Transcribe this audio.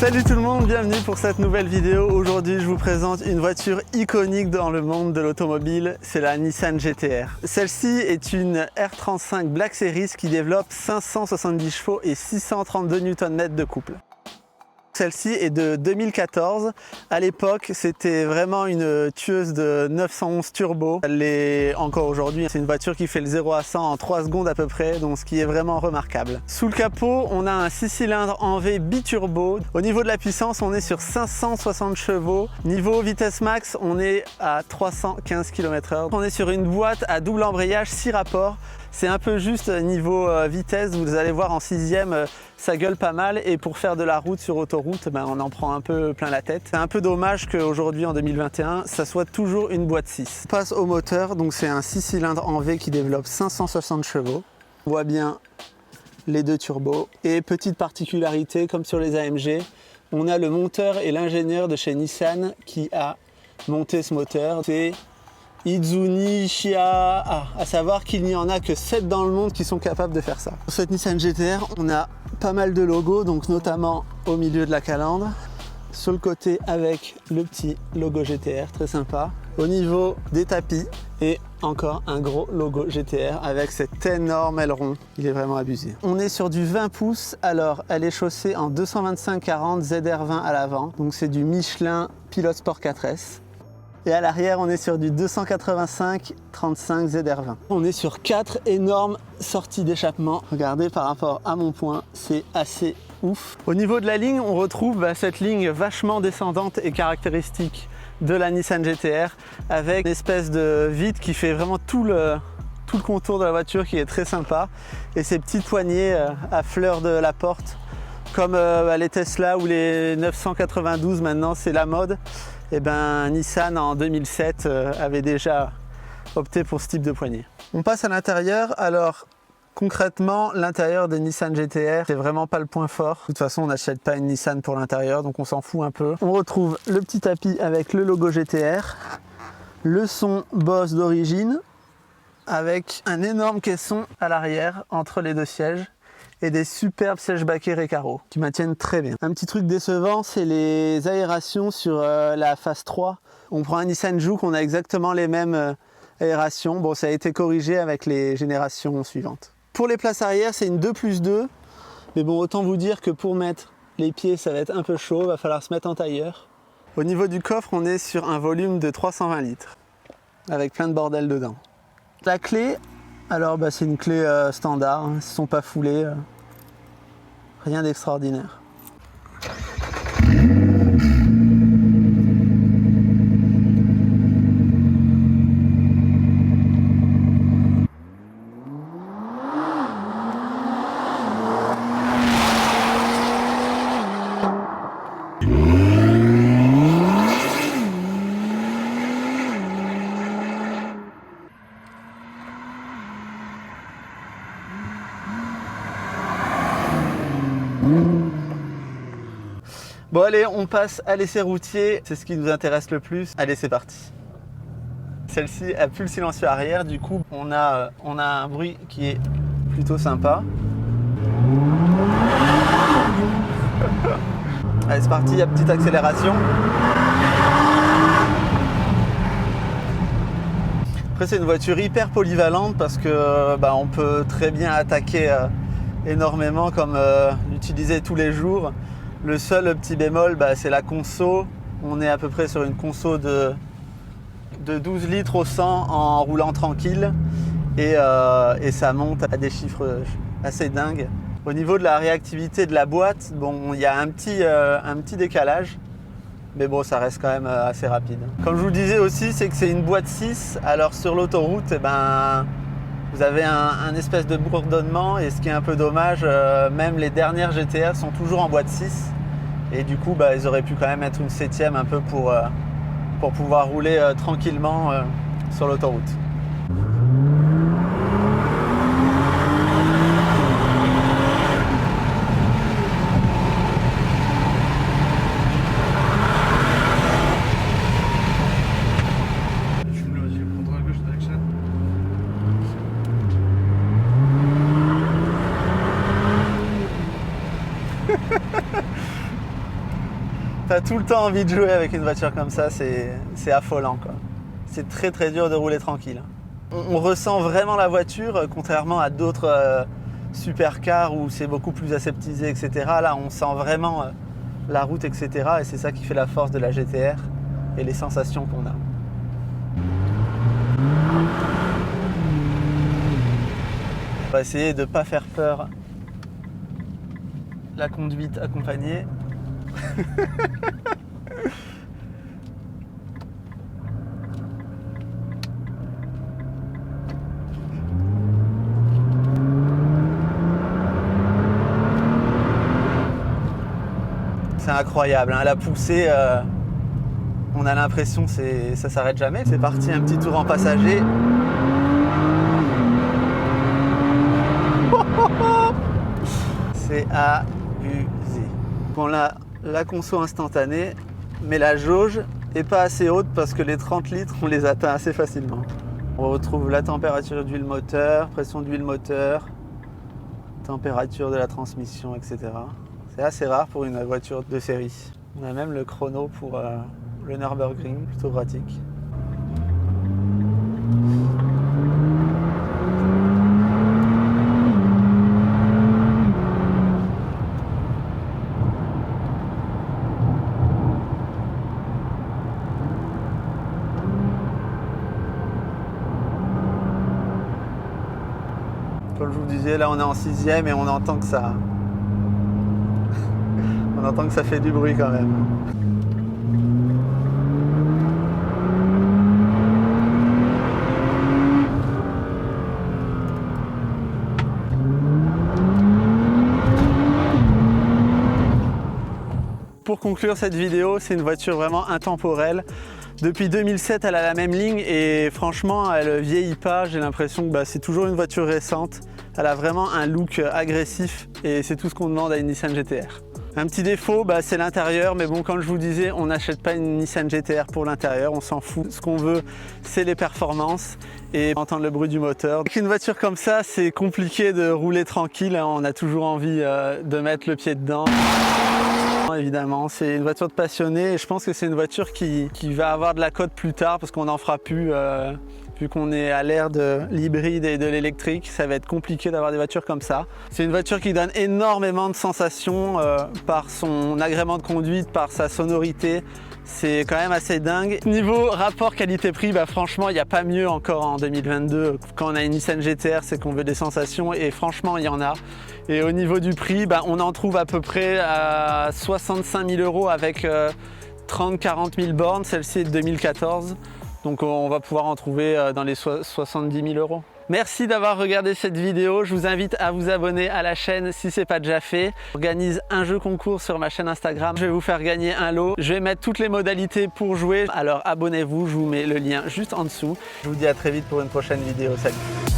Salut tout le monde, bienvenue pour cette nouvelle vidéo. Aujourd'hui, je vous présente une voiture iconique dans le monde de l'automobile, c'est la Nissan GT-R. Celle-ci est une R35 Black Series qui développe 570 chevaux et 632 Nm de couple. Celle-ci est de 2014. À l'époque, c'était vraiment une tueuse de 911 turbo. Elle l'est encore aujourd'hui. C'est une voiture qui fait le 0 à 100 en 3 secondes à peu près, donc ce qui est vraiment remarquable. Sous le capot, on a un 6 cylindres en V biturbo. Au niveau de la puissance, on est sur 560 chevaux. Niveau vitesse max, on est à 315 km/h. On est sur une boîte à double embrayage 6 rapports. C'est un peu juste niveau vitesse, vous allez voir en 6e, ça gueule pas mal et pour faire de la route sur autoroute, on en prend un peu plein la tête. C'est un peu dommage qu'aujourd'hui en 2021, ça soit toujours une boîte 6. On passe au moteur, donc c'est un 6 cylindres en V qui développe 560 chevaux. On voit bien les deux turbos et petite particularité comme sur les AMG, on a le monteur et l'ingénieur de chez Nissan qui a monté ce moteur. C'est Izuni Shiha, à savoir qu'il n'y en a que 7 dans le monde qui sont capables de faire ça. Pour cette Nissan GT-R, on a pas mal de logos, donc notamment au milieu de la calandre. Sur le côté avec le petit logo GT-R, très sympa. Au niveau des tapis, et encore un gros logo GT-R avec cet énorme aileron, il est vraiment abusé. On est sur du 20 pouces, alors elle est chaussée en 225/40 ZR20 à l'avant, donc c'est du Michelin Pilot Sport 4S. Et à l'arrière, on est sur du 285/35 ZR20. On est sur 4 énormes sorties d'échappement. Regardez par rapport à mon point, c'est assez ouf. Au niveau de la ligne, on retrouve cette ligne vachement descendante et caractéristique de la Nissan GT-R avec une espèce de vide qui fait vraiment tout le contour de la voiture qui est très sympa. Et ces petites poignées à fleur de la porte comme les Tesla ou les 992 maintenant, c'est la mode. Et Nissan en 2007 avait déjà opté pour ce type de poignée. On passe à l'intérieur. Alors concrètement, l'intérieur des Nissan GT-R, c'est vraiment pas le point fort. De toute façon, on n'achète pas une Nissan pour l'intérieur, donc on s'en fout un peu. On retrouve le petit tapis avec le logo GT-R, le son Bose d'origine, avec un énorme caisson à l'arrière entre les deux sièges. Et des superbes sièges baquets Recaro qui maintiennent très bien. Un petit truc décevant, c'est les aérations sur la phase 3. On prend un Nissan Juke, on a exactement les mêmes aérations. Bon, ça a été corrigé avec les générations suivantes. Pour les places arrière, c'est une 2+2. Mais bon, autant vous dire que pour mettre les pieds, ça va être un peu chaud. Va falloir se mettre en tailleur. Au niveau du coffre, on est sur un volume de 320 litres. Avec plein de bordel dedans. La clé, alors c'est une clé standard. Ils ne sont pas foulés. Rien d'extraordinaire. Bon allez, on passe à l'essai routier, c'est ce qui nous intéresse le plus. Allez, c'est parti. Celle-ci a plus le silencieux arrière, du coup on a un bruit qui est plutôt sympa. Allez, c'est parti, à petite accélération. Après c'est une voiture hyper polyvalente parce que on peut très bien attaquer énormément comme l'utiliser tous les jours. Le seul petit bémol, c'est la conso. On est à peu près sur une conso de 12 litres au 100 en roulant tranquille. Et ça monte à des chiffres assez dingues. Au niveau de la réactivité de la boîte, il y a un petit décalage. Mais bon, ça reste quand même assez rapide. Comme je vous le disais aussi, c'est que c'est une boîte 6. Alors sur l'autoroute, vous avez un espèce de bourdonnement. Et ce qui est un peu dommage, même les dernières GT-R sont toujours en boîte 6. Et du coup, ils auraient pu quand même être une 7e un peu pour pouvoir rouler tranquillement sur l'autoroute. T'as tout le temps envie de jouer avec une voiture comme ça, c'est affolant quoi. C'est très très dur de rouler tranquille. On ressent vraiment la voiture, contrairement à d'autres supercars où c'est beaucoup plus aseptisé, etc. Là, on sent vraiment la route, etc. Et c'est ça qui fait la force de la GT-R et les sensations qu'on a. On va essayer de ne pas faire peur la conduite accompagnée. C'est incroyable, hein, la poussée, on a l'impression que ça s'arrête jamais. C'est parti, un petit tour en passager. C'est abusé. On a la conso instantanée, mais la jauge est pas assez haute parce que les 30 litres, on les atteint assez facilement. On retrouve la température d'huile moteur, pression d'huile moteur, température de la transmission, etc. C'est assez rare pour une voiture de série. On a même le chrono pour le Nürburgring, plutôt pratique. Comme je vous disais, là on est en 6e et on entend que ça... on entend que ça fait du bruit quand même. Pour conclure cette vidéo, c'est une voiture vraiment intemporelle. Depuis 2007, elle a la même ligne et franchement, elle vieillit pas. J'ai l'impression que c'est toujours une voiture récente. Elle a vraiment un look agressif et c'est tout ce qu'on demande à une Nissan GT-R. Un petit défaut, c'est l'intérieur, mais bon, comme je vous disais, on n'achète pas une Nissan GT-R pour l'intérieur, on s'en fout. Ce qu'on veut, c'est les performances et entendre le bruit du moteur. Avec une voiture comme ça, c'est compliqué de rouler tranquille, hein. On a toujours envie de mettre le pied dedans. Évidemment, c'est une voiture de passionné et je pense que c'est une voiture qui va avoir de la cote plus tard parce qu'on n'en fera plus. Vu qu'on est à l'ère de l'hybride et de l'électrique, ça va être compliqué d'avoir des voitures comme ça. C'est une voiture qui donne énormément de sensations par son agrément de conduite, par sa sonorité. C'est quand même assez dingue. Niveau rapport qualité-prix, franchement, il n'y a pas mieux encore en 2022. Quand on a une Nissan GT-R, c'est qu'on veut des sensations et franchement, il y en a. Et au niveau du prix, on en trouve à peu près à 65 000 € avec 30-40 000 bornes. Celle-ci est de 2014. Donc on va pouvoir en trouver dans les 70 000 €. Merci d'avoir regardé cette vidéo. Je vous invite à vous abonner à la chaîne si ce n'est pas déjà fait. J'organise un jeu concours sur ma chaîne Instagram. Je vais vous faire gagner un lot. Je vais mettre toutes les modalités pour jouer. Alors abonnez-vous, je vous mets le lien juste en dessous. Je vous dis à très vite pour une prochaine vidéo. Salut!